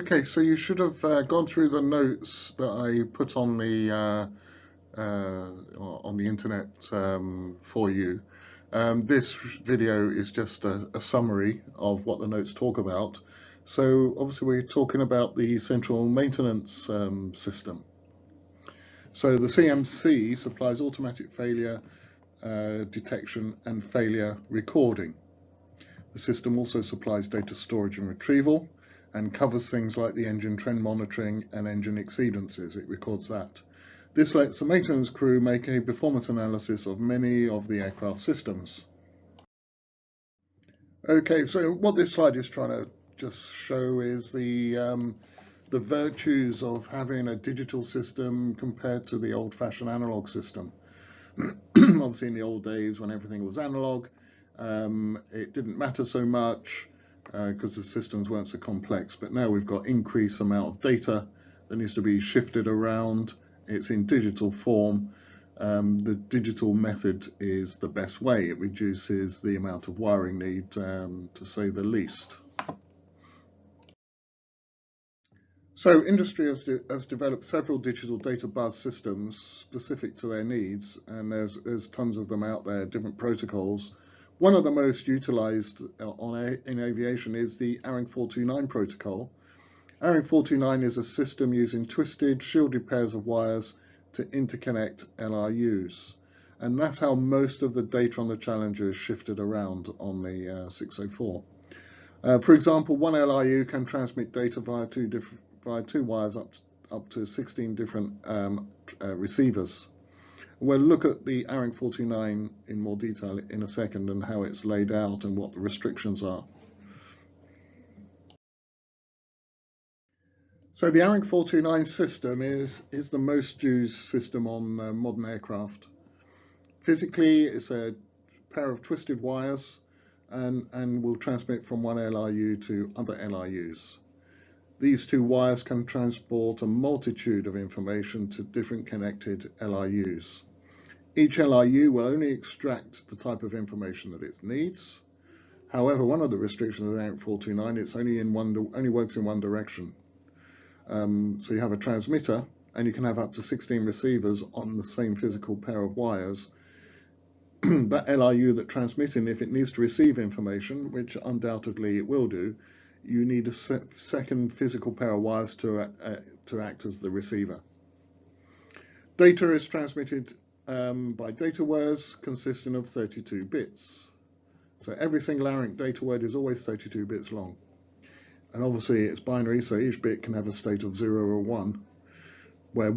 Okay, so you should have gone through the notes that I put on the internet for you. This video is just a summary of what the notes talk about. So obviously we're talking about the central maintenance system. So the CMC supplies automatic failure detection and failure recording. The system also supplies data storage and retrieval and covers things like the engine trend monitoring and engine exceedances. It records that. This lets the maintenance crew make a performance analysis of many of the aircraft systems. Okay, so what this slide is trying to just show is the virtues of having a digital system compared to the old-fashioned analog system. Obviously in the old days when everything was analog, it didn't matter so much because the systems weren't so complex, but now we've got increased amount of data that needs to be shifted around. It's in digital form. The digital method is the best way. It reduces the amount of wiring need, to say the least. So industry has developed several digital data bus systems specific to their needs, and there's tons of them out there, different protocols. One of the most utilized in aviation is the ARINC 429 protocol. ARINC 429 is a system using twisted, shielded pairs of wires to interconnect LRUs. And that's how most of the data on the Challenger is shifted around on the 604. For example, one LRU can transmit data via two wires up to 16 different receivers. We'll look at the ARINC 429 in more detail in a second and how it's laid out and what the restrictions are. So the ARINC 429 system is the most used system on modern aircraft. Physically, it's a pair of twisted wires and will transmit from one LRU to other LRUs. These two wires can transport a multitude of information to different connected LRUs. Each LRU will only extract the type of information that it needs. However, one of the restrictions of ARINC 429, it's only works in one direction. So you have a transmitter, and you can have up to 16 receivers on the same physical pair of wires. That LRU that transmitting, if it needs to receive information, which undoubtedly it will do, you need a second physical pair of wires to act as the receiver. Data is transmitted by data words consisting of 32 bits. So every single ARINC data word is always 32 bits long. And obviously it's binary, so each bit can have a state of 0 or 1, where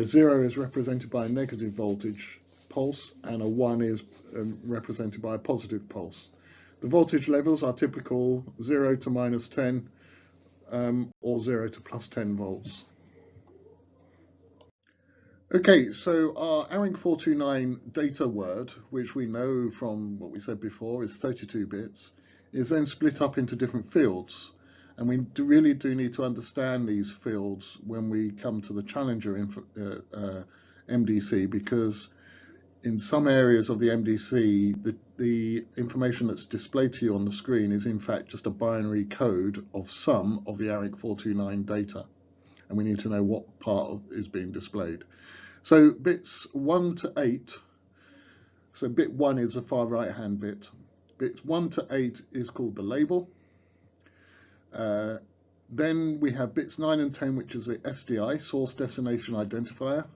0 is represented by a negative voltage pulse and a 1 is represented by a positive pulse. The voltage levels are typical 0 to -10 or 0 to +10 volts. Okay, so our ARINC 429 data word, which we know from what we said before is 32 bits, is then split up into different fields. And we really do need to understand these fields when we come to the Challenger MDC, because in some areas of the MDC, the information that's displayed to you on the screen is in fact just a binary code of some of the ARINC 429 data. And we need to know what part is being displayed. So bits 1 to 8, so bit 1 is the far right hand bit. Bits 1 to 8 is called the label. Then we have bits 9 and 10, which is the SDI, source destination identifier.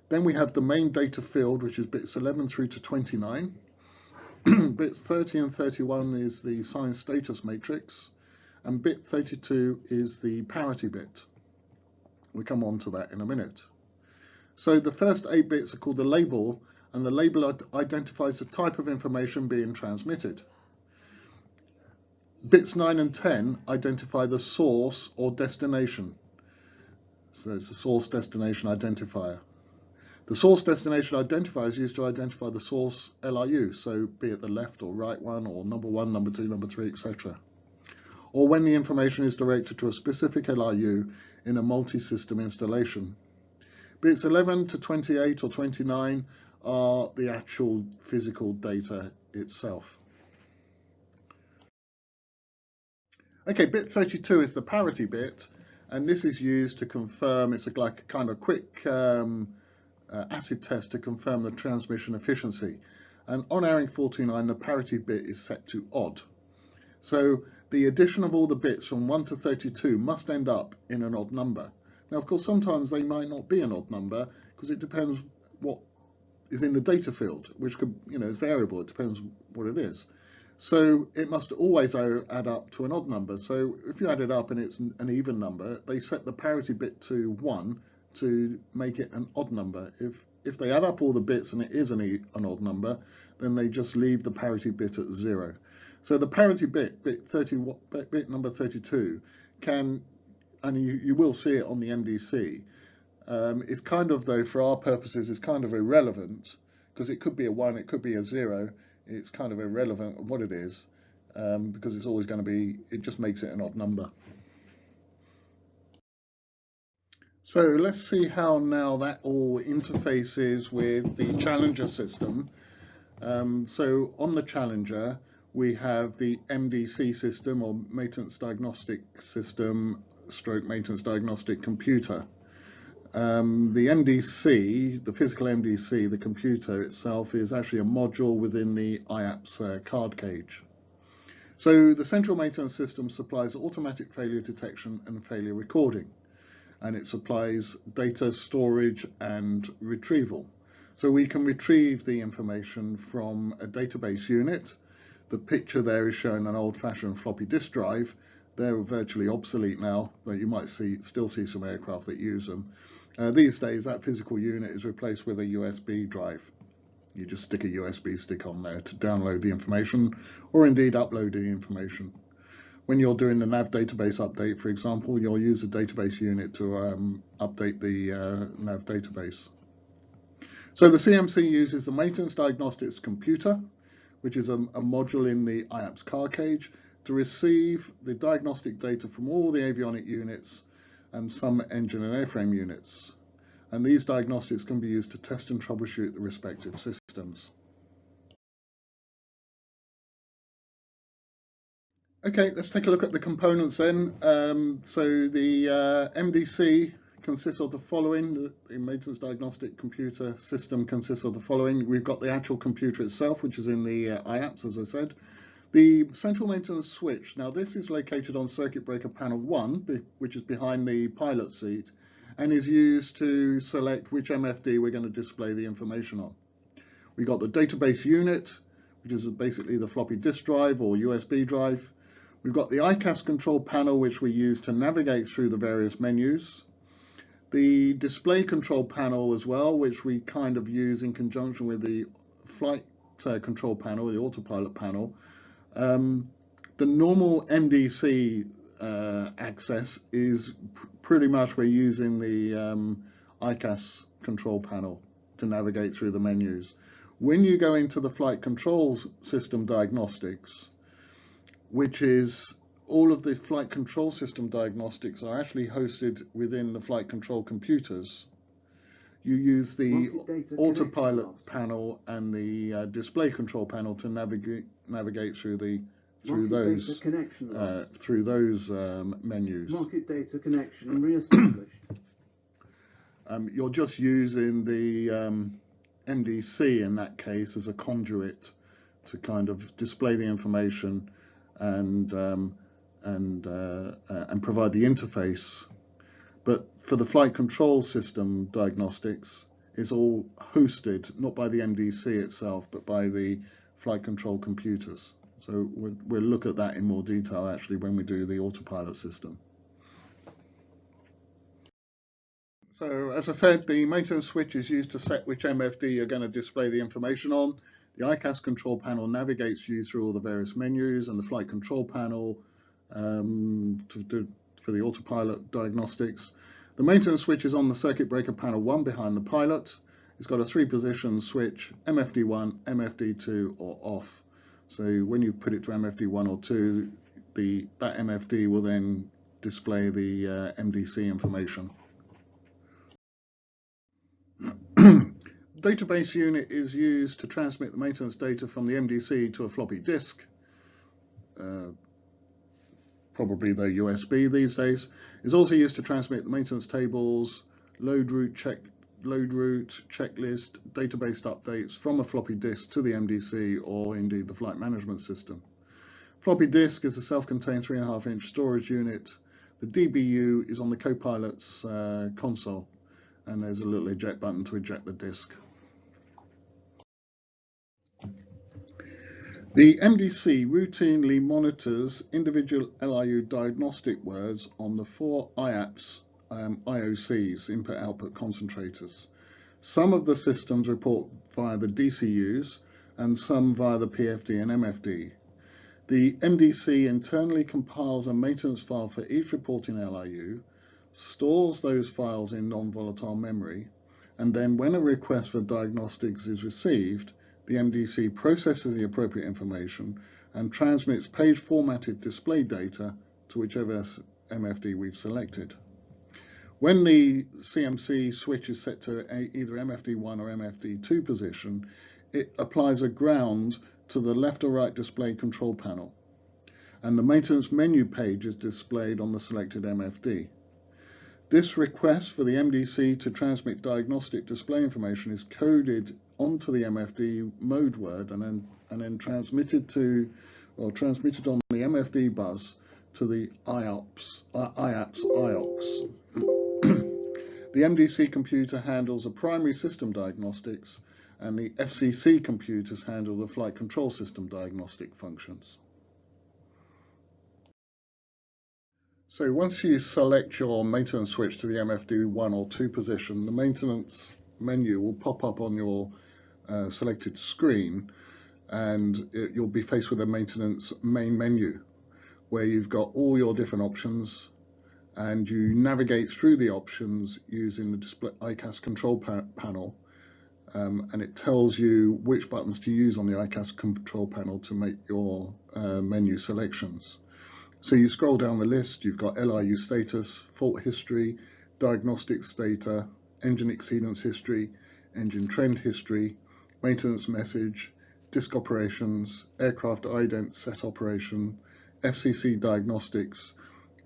Then we have the main data field, which is bits 11 through to 29. Bits 30 and 31 is the sign status matrix, and bit 32 is the parity bit. We'll come on to that in a minute. So the first 8 bits are called the label, and the label identifies the type of information being transmitted. Bits 9 and 10 identify the source or destination. So it's the source destination identifier. The source destination identifier is used to identify the source LRU, so be it the left or right one, or number 1, number 2, number 3, etc. Or when the information is directed to a specific LRU in a multi-system installation. Bits 11 to 28 or 29 are the actual physical data itself. Okay, bit 32 is the parity bit, and this is used to confirm, it's like a kind of quick acid test to confirm the transmission efficiency. And on ARINC 429, the parity bit is set to odd. So the addition of all the bits from 1 to 32 must end up in an odd number. Now, of course, sometimes they might not be an odd number because it depends what is in the data field, which could, is variable. It depends what it is. So it must always add up to an odd number. So if you add it up and it's an even number, they set the parity bit to 1 to make it an odd number. If they add up all the bits and it is an odd number, then they just leave the parity bit at 0. So the parity bit number 32 can, and you will see it on the MDC, is kind of, though, for our purposes, is kind of irrelevant, because it could be a 1, it could be a 0. It's kind of irrelevant what it is, because it's always going to be, it just makes it an odd number. So let's see how now that all interfaces with the Challenger system. So on the Challenger, we have the MDC system, or Maintenance Diagnostic System / Maintenance Diagnostic Computer. The MDC, the physical MDC, the computer itself, is actually a module within the IAPS card cage. So the central maintenance system supplies automatic failure detection and failure recording, and it supplies data storage and retrieval. So we can retrieve the information from a database unit. The picture there is showing an old-fashioned floppy disk drive. They're virtually obsolete now, but you might still see some aircraft that use them. These days, that physical unit is replaced with a USB drive. You just stick a USB stick on there to download the information, or indeed upload the information. When you're doing the nav database update, for example, you'll use a database unit to update the nav database. So the CMC uses the Maintenance Diagnostics Computer, which is a module in the IAPS car cage, to receive the diagnostic data from all the avionic units and some engine and airframe units. And these diagnostics can be used to test and troubleshoot the respective systems. Okay, let's take a look at the components then. So the MDC consists of the following. The Maintenance Diagnostic Computer System consists of the following. We've got the actual computer itself, which is in the IAPS, as I said. The central maintenance switch. Now this is located on circuit breaker panel 1, which is behind the pilot seat, and is used to select which MFD we're going to display the information on. We've got the database unit, which is basically the floppy disk drive or USB drive. We've got the ICAS control panel, which we use to navigate through the various menus. The display control panel as well, which we kind of use in conjunction with the flight control panel, the autopilot panel. The normal MDC access is pretty much we're using the ICAS control panel to navigate through the menus. When you go into the flight control system diagnostics, which is all of the flight control system diagnostics are actually hosted within the flight control computers. You use the autopilot panel and the display control panel to navigate through those menus. Market data connection re-established. You're just using the MDC in that case as a conduit to kind of display the information and provide the interface. But for the flight control system diagnostics, it's all hosted not by the MDC itself, but by the flight control computers. So we'll look at that in more detail actually when we do the autopilot system. So as I said, the maintenance switch is used to set which MFD you're going to display the information on. The ICAS control panel navigates you through all the various menus, and the flight control panel for the autopilot diagnostics. The maintenance switch is on the circuit breaker panel 1 behind the pilot. It's got a 3-position switch, MFD1, MFD2 or off. So when you put it to MFD1 or 2, that MFD will then display the MDC information. Database unit is used to transmit the maintenance data from the MDC to a floppy disk. probably the USB these days, is also used to transmit the maintenance tables, load route checklist, database updates from a floppy disk to the MDC or indeed the flight management system. Floppy disk is a self-contained 3.5-inch storage unit. The DBU is on the co-pilot's console, and there's a little eject button to eject the disk. The MDC routinely monitors individual LIU diagnostic words on the 4 IAPS IOCs, input-output concentrators. Some of the systems report via the DCUs and some via the PFD and MFD. The MDC internally compiles a maintenance file for each reporting LIU, stores those files in non-volatile memory, and then when a request for diagnostics is received, the MDC processes the appropriate information and transmits page-formatted display data to whichever MFD we've selected. When the CMC switch is set to either MFD1 or MFD2 position, it applies a ground to the left or right display control panel, and the maintenance menu page is displayed on the selected MFD. This request for the MDC to transmit diagnostic display information is coded onto the MFD mode word and then transmitted on the MFD bus to the IAPS IOCs. The MDC computer handles the primary system diagnostics, and the FCC computers handle the flight control system diagnostic functions. So once you select your maintenance switch to the MFD 1 or 2 position, the maintenance menu will pop up on your selected screen, and you'll be faced with a maintenance main menu where you've got all your different options, and you navigate through the options using the display ICAS control panel, and it tells you which buttons to use on the ICAS control panel to make your menu selections. So you scroll down the list, you've got LIU status, fault history, diagnostics data, engine exceedance history, engine trend history, maintenance message, disk operations, aircraft ident set operation, FCC diagnostics,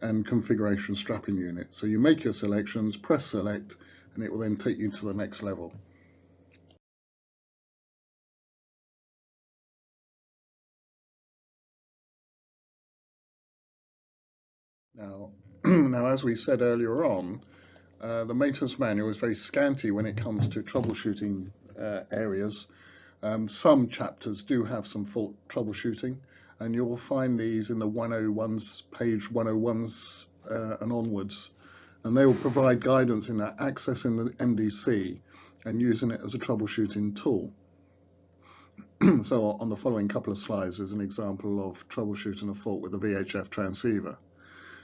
and configuration strapping unit. So you make your selections, press select, and it will then take you to the next level. Now, as we said earlier on, the maintenance manual is very scanty when it comes to troubleshooting areas. Some chapters do have some fault troubleshooting, and you'll find these in the 101s, page 101s and onwards, and they will provide guidance in accessing the MDC and using it as a troubleshooting tool. So on the following couple of slides, there's an example of troubleshooting a fault with a VHF transceiver.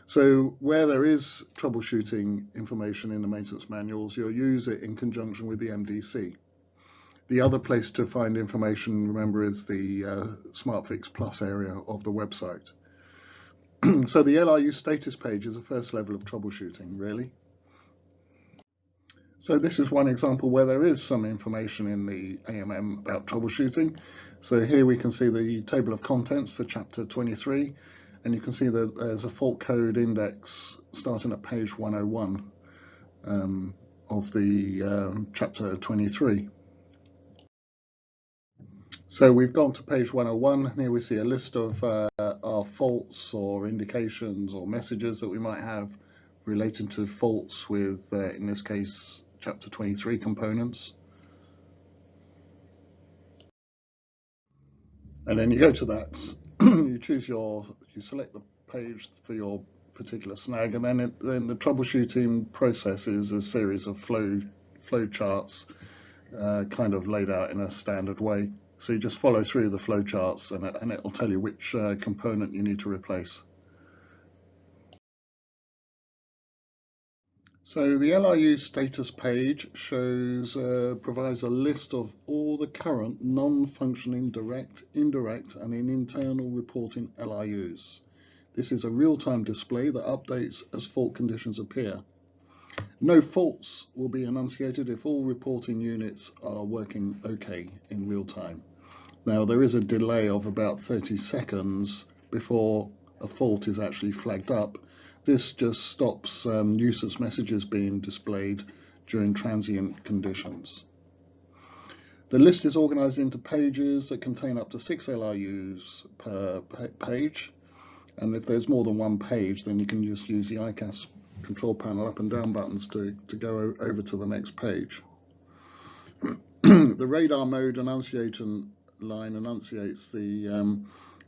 So where there is troubleshooting information in the maintenance manuals, you'll use it in conjunction with the MDC. The other place to find information, remember, is the SmartFix Plus area of the website. So the LIU status page is the first level of troubleshooting, really. So this is one example where there is some information in the AMM about troubleshooting. So here we can see the table of contents for chapter 23. And you can see that there's a fault code index starting at page 101 of the chapter 23. So we've gone to page 101. Here we see a list of our faults or indications or messages that we might have relating to faults with, in this case, chapter 23 components. And then you go to that. You select the page for your particular snag, and then the troubleshooting process is a series of flow charts kind of laid out in a standard way. So you just follow through the flow charts, and it'll tell you which component you need to replace. So the LIU status page provides a list of all the current non-functioning direct, indirect, and internal reporting LIUs. This is a real-time display that updates as fault conditions appear. No faults will be enunciated if all reporting units are working okay in real time. Now, there is a delay of about 30 seconds before a fault is actually flagged up. This just stops nuisance messages being displayed during transient conditions. The list is organized into pages that contain up to 6 LRUs per page. And if there's more than one page, then you can just use the ICAS control panel up and down buttons to go over to the next page. The radar mode enunciation line enunciates the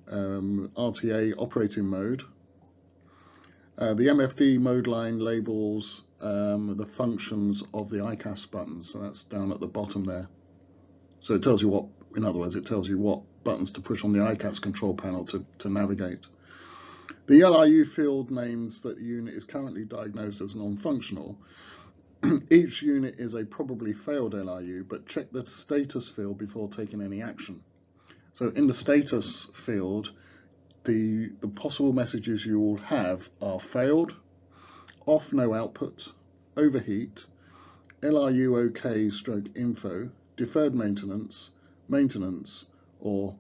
RTA operating mode. The MFD mode line labels the functions of the ICAS buttons, so that's down at the bottom there. So it tells you what, in other words, it tells you what buttons to push on the ICAS control panel to navigate. The LRU field names that the unit is currently diagnosed as non-functional. Each unit is a probably failed LRU, but check the status field before taking any action. So in the status field, the possible messages you will have are failed, off no output, overheat, LRU OK stroke info, deferred maintenance, maintenance, or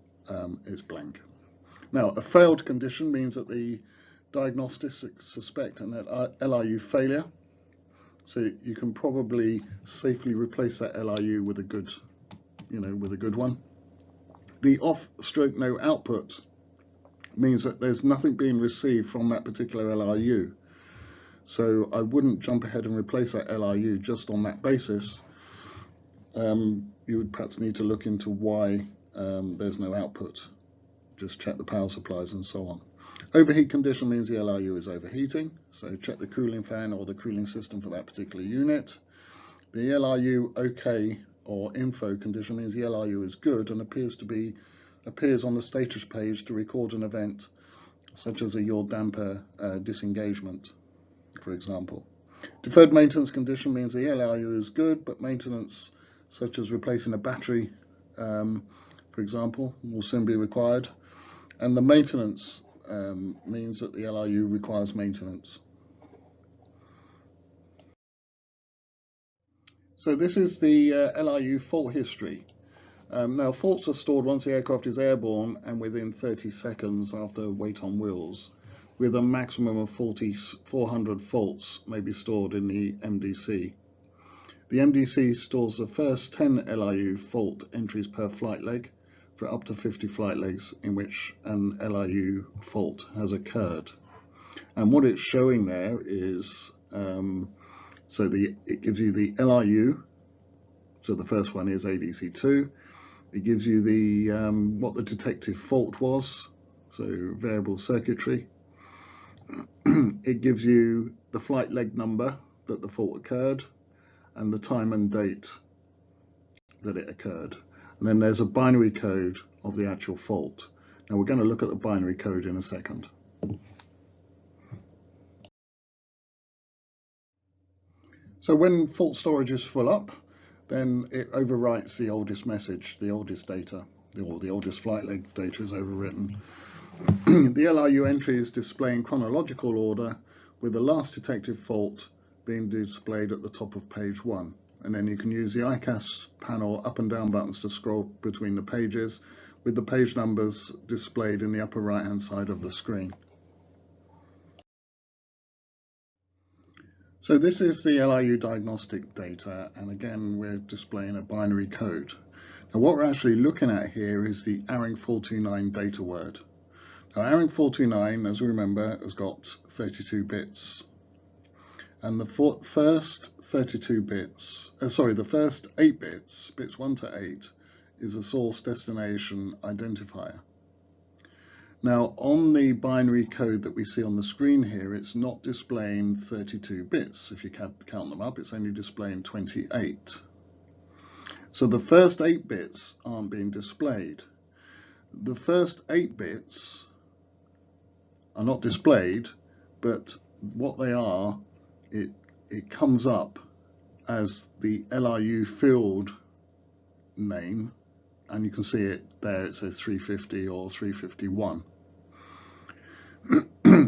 it's blank. Now, a failed condition means that the diagnostics suspect an LRU failure, so you can probably safely replace that LRU with a good, with a good one. The off stroke no output means that there's nothing being received from that particular LRU. So I wouldn't jump ahead and replace that LRU just on that basis. You would perhaps need to look into why there's no output. Just check the power supplies and so on. Overheat condition means the LRU is overheating, so check the cooling fan or the cooling system for that particular unit. The LRU OK or info condition means the LRU is good and appears on the status page to record an event such as a yaw damper disengagement, for example. Deferred maintenance condition means the LRU is good, but maintenance such as replacing a battery, for example, will soon be required. And the maintenance means that the LRU requires maintenance. So this is the LRU fault history. Now, faults are stored once the aircraft is airborne and within 30 seconds after weight on wheels, with a maximum of 400 faults may be stored in the MDC. The MDC stores the first 10 LRU fault entries per flight leg for up to 50 flight legs in which an LRU fault has occurred. And what it's showing there is, it gives you the LRU, so the first one is ADC2. It gives you the what the detected fault was, so variable circuitry. It gives you the flight leg number that the fault occurred and the time and date that it occurred. And then there's a binary code of the actual fault. Now we're going to look at the binary code in a second. So when fault storage is full up, then it overwrites the oldest message, the oldest data, or the oldest flight leg data is overwritten. The LRU entry is displayed in chronological order, with the last detected fault being displayed at the top of page 1. And then you can use the ICAS panel up and down buttons to scroll between the pages, with the page numbers displayed in the upper right hand side of the screen. So this is the LRU diagnostic data, and again we're displaying a binary code. Now what we're actually looking at here is the ARINC 429 data word. Now ARINC 429, as we remember, has got 32 bits. And the first 32 bits, the first 8 bits, bits 1 to 8, is a source destination identifier. Now on the binary code that we see on the screen here, it's not displaying 32 bits. If you count them up, it's only displaying 28. So the first 8 bits aren't being displayed. The first 8 bits are not displayed, but what they are, it comes up as the LRU field name, and you can see it there, it says 350 or 351.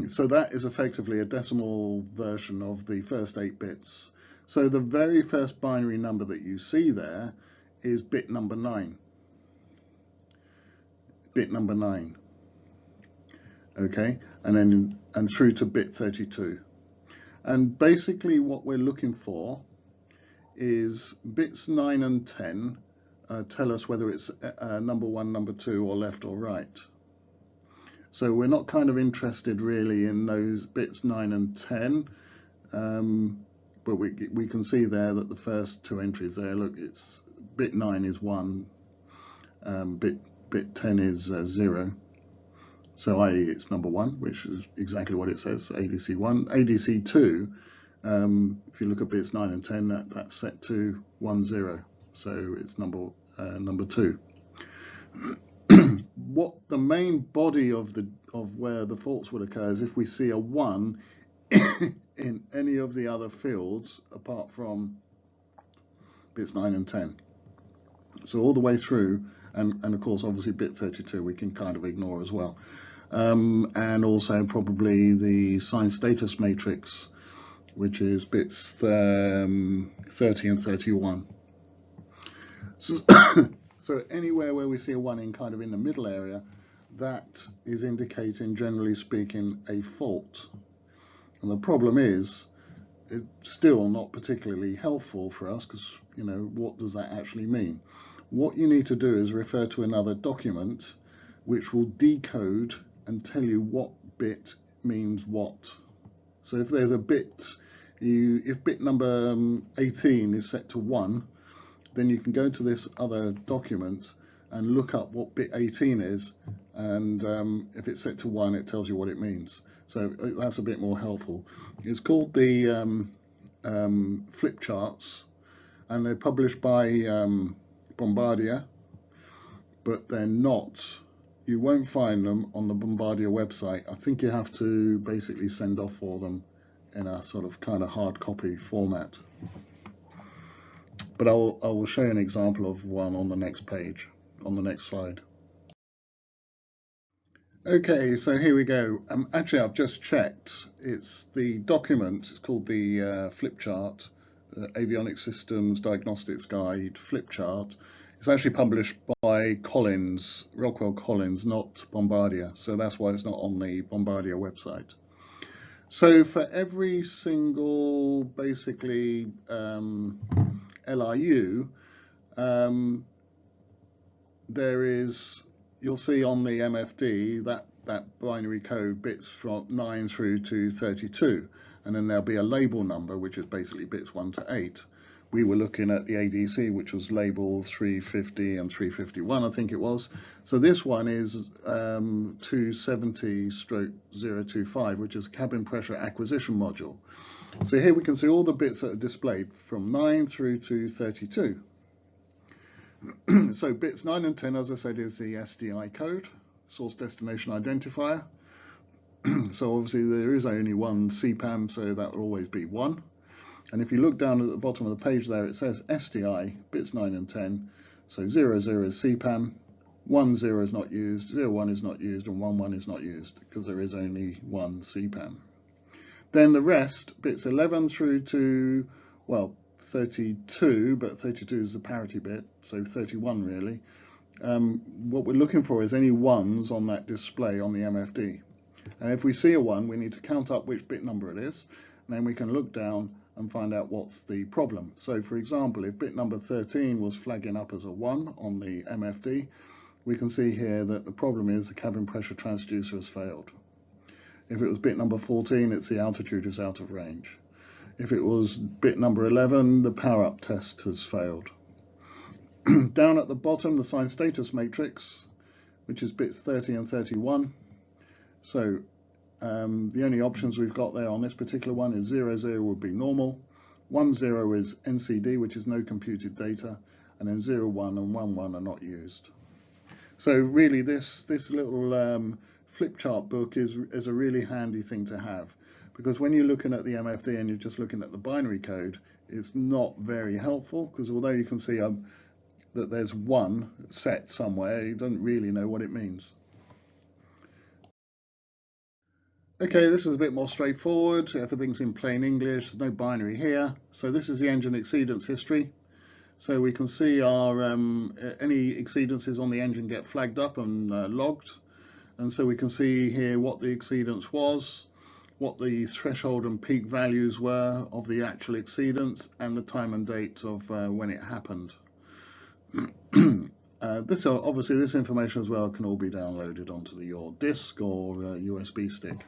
So that is effectively a decimal version of the first 8 bits. So the very first binary number that you see there is bit number 9. Bit number 9. Okay, and through to bit 32. And basically what we're looking for is bits 9 and 10 tell us whether it's number 1, number 2, or left or right. So we're not kind of interested really in those bits 9 and 10, but we can see there that the first 2 entries there, look, it's bit 9 is 1, bit 10 is 0. So i.e. it's number 1, which is exactly what it says, ADC 1. ADC 2, if you look at bits 9 and 10, that's set to 1, 0. So it's number 2. What the main body of where the faults would occur is if we see a 1 in any of the other fields apart from bits 9 and 10. So all the way through, and of course obviously bit 32 we can kind of ignore as well. And also probably the sign status matrix, which is bits 30 and 31. So anywhere where we see a 1 in kind of in the middle area, that is indicating, generally speaking, a fault. And the problem is, it's still not particularly helpful for us, because, you know, what does that actually mean? What you need to do is refer to another document which will decode and tell you what bit means what. So if there's a bit, if bit number 18 is set to 1, then you can go to this other document and look up what bit 18 is, and if it's set to 1, it tells you what it means. So that's a bit more helpful. It's called the flip charts, and they're published by Bombardier, but they're not, you won't find them on the Bombardier website. I think you have to basically send off for them in a sort of kind of hard copy format. But I will show you an example of one on the next page, on the next slide. Okay, so here we go. Actually, I've just checked. It's the document, it's called the flip chart, Avionics Systems Diagnostics Guide flip chart. It's actually published by Collins, Rockwell Collins, not Bombardier. So that's why it's not on the Bombardier website. So for every single, basically, LRU, there is, you'll see on the MFD that binary code bits from 9 through to 32, and then there'll be a label number, which is basically bits 1 to 8. We were looking at the ADC, which was label 350 and 351, I think it was. So this one is 270/025, which is a cabin pressure acquisition module. So here we can see all the bits that are displayed from 9 through to 32. So bits 9 and 10, as I said, is the SDI code, source destination identifier. So obviously there is only one CPAM, so that will always be 1. And if you look down at the bottom of the page there, it says SDI, bits 9 and 10. So 00 is CPAM, 10 is not used, 01 is not used, and 11 is not used, because there is only one CPAM. Then the rest, bits 11 through to, well, 32, but 32 is the parity bit, so 31 really. What we're looking for is any 1s on that display on the MFD. And if we see a 1, we need to count up which bit number it is, and then we can look down and find out what's the problem. So for example, if bit number 13 was flagging up as a 1 on the MFD, we can see here that the problem is the cabin pressure transducer has failed. If it was bit number 14, it's the altitude is out of range. If it was bit number 11, the power up test has failed. Down at the bottom, the sign status matrix, which is bits 30 and 31. So the only options we've got there on this particular one is 00 would be normal, 10 is NCD, which is no computed data, and then 01 and 11 are not used. So really this little flip chart book is a really handy thing to have, because when you're looking at the MFD and you're just looking at the binary code, it's not very helpful, because although you can see that there's 1 set somewhere, you don't really know what it means. Okay, this is a bit more straightforward. Everything's in plain English. There's no binary here. So this is the engine exceedance history. So we can see our any exceedances on the engine get flagged up and logged. And so we can see here what the exceedance was, what the threshold and peak values were of the actual exceedance, and the time and date of when it happened. Obviously this information as well can all be downloaded onto your disk or USB stick.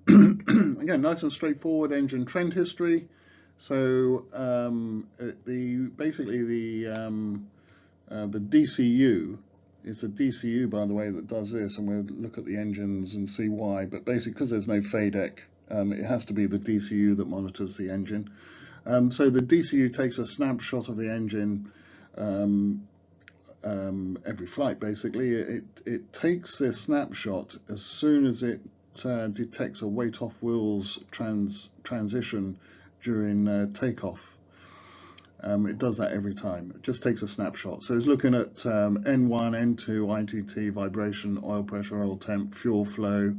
Again, nice and straightforward engine trend history. So basically the DCU is the DCU, by the way, that does this, and we'll look at the engines and see why. But basically, because there's no FADEC, it has to be the DCU that monitors the engine. So the DCU takes a snapshot of the engine every flight. Basically, it takes this snapshot as soon as it detects a weight off wheels transition during takeoff. It does that every time. It just takes a snapshot. So it's looking at N1, N2, ITT, vibration, oil pressure, oil temp, fuel flow,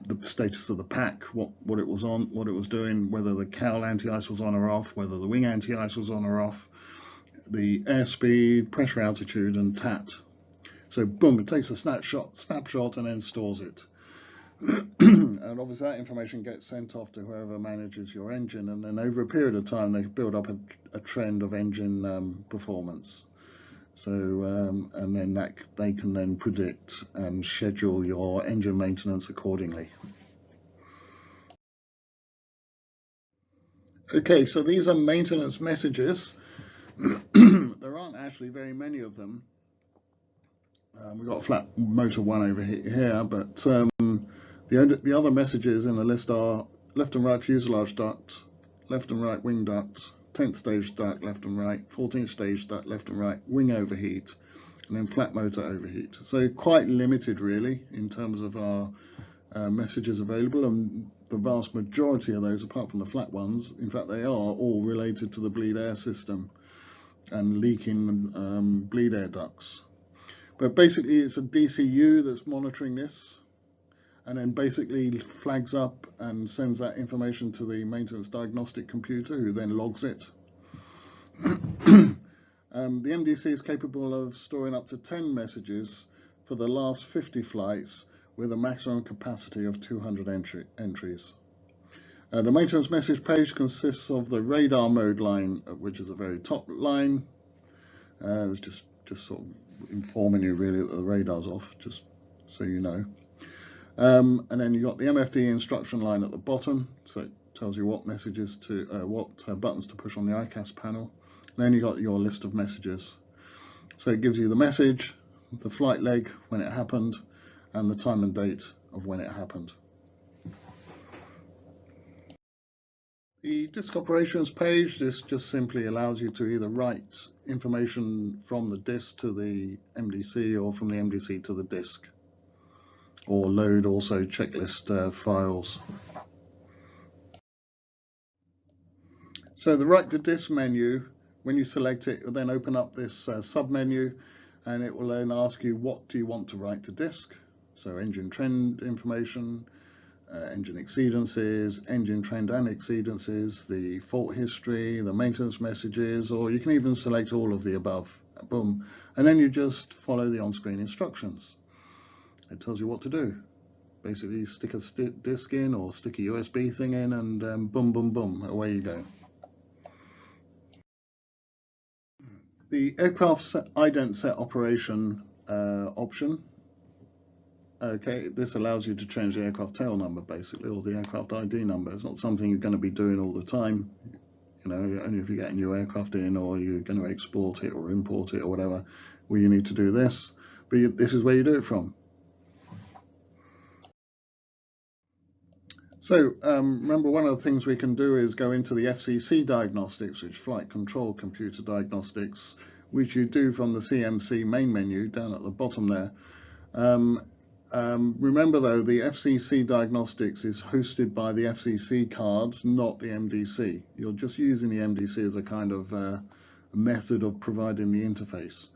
the status of the pack, what it was on, what it was doing, whether the cowl anti-ice was on or off, whether the wing anti-ice was on or off, the airspeed, pressure, altitude, and TAT. So boom, it takes a snapshot and then stores it. And obviously that information gets sent off to whoever manages your engine, and then over a period of time they build up a trend of engine performance. So and then they can then predict and schedule your engine maintenance accordingly. Okay, so these are maintenance messages. There aren't actually very many of them. We've got flat motor 1 over here, but the other messages in the list are left and right fuselage duct, left and right wing duct, 10th stage duct left and right, 14th stage duct left and right, wing overheat, and then flat motor overheat. So quite limited really in terms of our messages available, and the vast majority of those, apart from the flat ones, in fact they are all related to the bleed air system and leaking bleed air ducts. But basically it's a DCU that's monitoring this, and then basically flags up and sends that information to the maintenance diagnostic computer, who then logs it. The MDC is capable of storing up to 10 messages for the last 50 flights with a maximum capacity of 200 entries. The maintenance message page consists of the radar mode line, which is the very top line. It was just sort of informing you really that the radar's off, just so you know. And then you've got the MFD instruction line at the bottom, so it tells you what messages to, what buttons to push on the ICAS panel. And then you've got your list of messages. So it gives you the message, the flight leg, when it happened, and the time and date of when it happened. The disk operations page, this just simply allows you to either write information from the disk to the MDC or from the MDC to the disk, or load also checklist files. So the write to disk menu, when you select it, it will then open up this sub-menu, and it will then ask you what do you want to write to disk. So engine trend information, engine exceedances, engine trend and exceedances, the fault history, the maintenance messages, or you can even select all of the above. Boom. And then you just follow the on-screen instructions. It tells you what to do. Basically stick a disk in or stick a USB thing in, and boom, boom, boom, away you go. The aircraft ident set operation option. Okay, this allows you to change the aircraft tail number basically, or the aircraft ID number. It's not something you're going to be doing all the time, you know, only if you get a new aircraft in or you're going to export it or import it or whatever, where you need to do this. But this is where you do it from. So remember, one of the things we can do is go into the FCC diagnostics, which flight control computer diagnostics, which you do from the CMC main menu down at the bottom there. Remember though, the FCC diagnostics is hosted by the FCC cards, not the MDC. You're just using the MDC as a kind of method of providing the interface.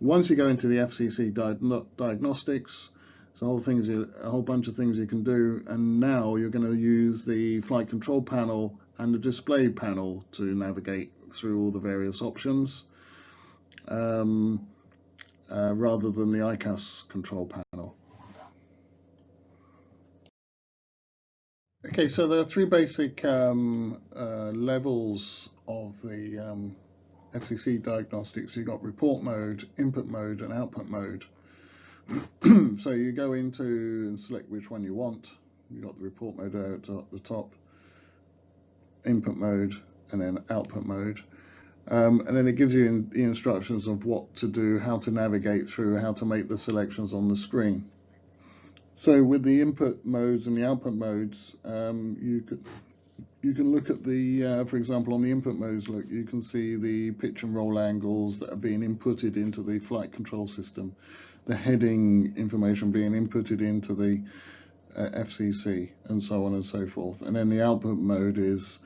Once you go into the FCC diagnostics, there's a whole bunch of things you can do, and now you're going to use the flight control panel and the display panel to navigate through all the various options. rather than the ICAS control panel. Okay, so there are three basic levels of the FCC diagnostics. You've got report mode, input mode, and output mode. So you go into and select which one you want. You've got the report mode out at the top, input mode, and then output mode. And then it gives you the instructions of what to do, how to navigate through, how to make the selections on the screen. So with the input modes and the output modes, you can look at the, for example, on the input modes, look, you can see the pitch and roll angles that are being inputted into the flight control system, the heading information being inputted into the FCC, and so on and so forth. And then the output mode is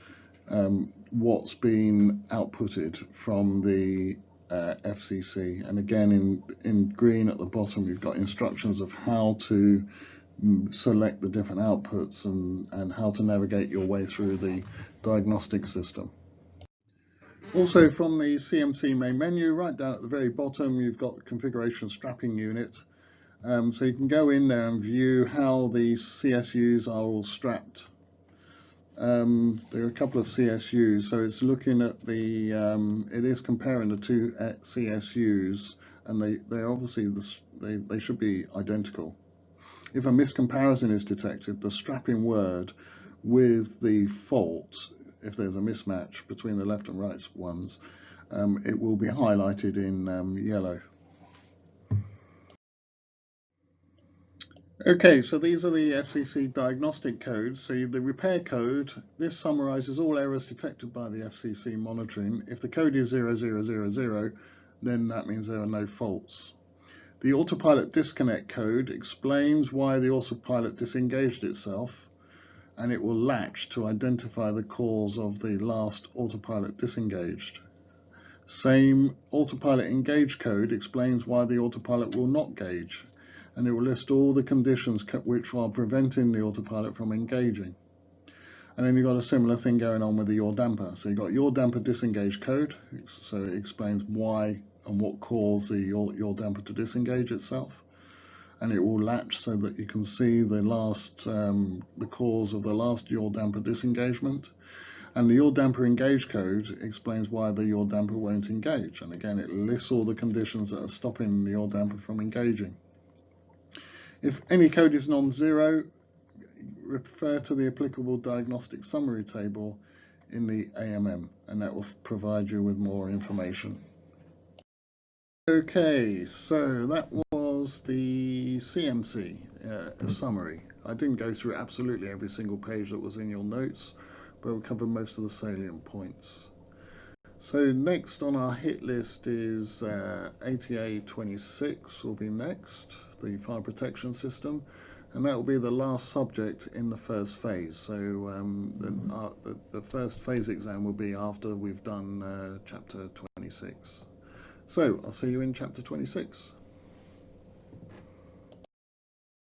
what's been outputted from the FCC. And again, in green at the bottom, you've got instructions of how to select the different outputs and how to navigate your way through the diagnostic system. Also, from the CMC main menu, right down at the very bottom, you've got the configuration strapping unit. So you can go in there and view how the CSUs are all strapped. There are a couple of CSUs, so it's looking at the, it is comparing the two CSUs, and they obviously, they should be identical. If a miscomparison is detected, the strapping word with the fault, if there's a mismatch between the left and right ones, it will be highlighted in yellow. Okay, so these are the FCC diagnostic codes. So the repair code, this summarizes all errors detected by the FCC monitoring. If the code is 0000, then that means there are no faults. The autopilot disconnect code explains why the autopilot disengaged itself, and it will latch to identify the cause of the last autopilot disengaged. Same autopilot engage code explains why the autopilot will not gauge, and it will list all the conditions which are preventing the autopilot from engaging. And then you've got a similar thing going on with the yaw damper. So you've got yaw damper disengage code, so it explains why and what caused the yaw damper to disengage itself. And it will latch so that you can see the cause of the last yaw damper disengagement. And the yaw damper engage code explains why the yaw damper won't engage. And again, it lists all the conditions that are stopping the yaw damper from engaging. If any code is non-zero, refer to the applicable diagnostic summary table in the AMM, and that will provide you with more information. Okay, so that was the CMC summary. I didn't go through absolutely every single page that was in your notes, but we'll cover most of the salient points. So next on our hit list is ATA 26 will be next, the fire protection system, and that will be the last subject in the first phase. So the first phase exam will be after we've done chapter 26. So I'll see you in chapter 26.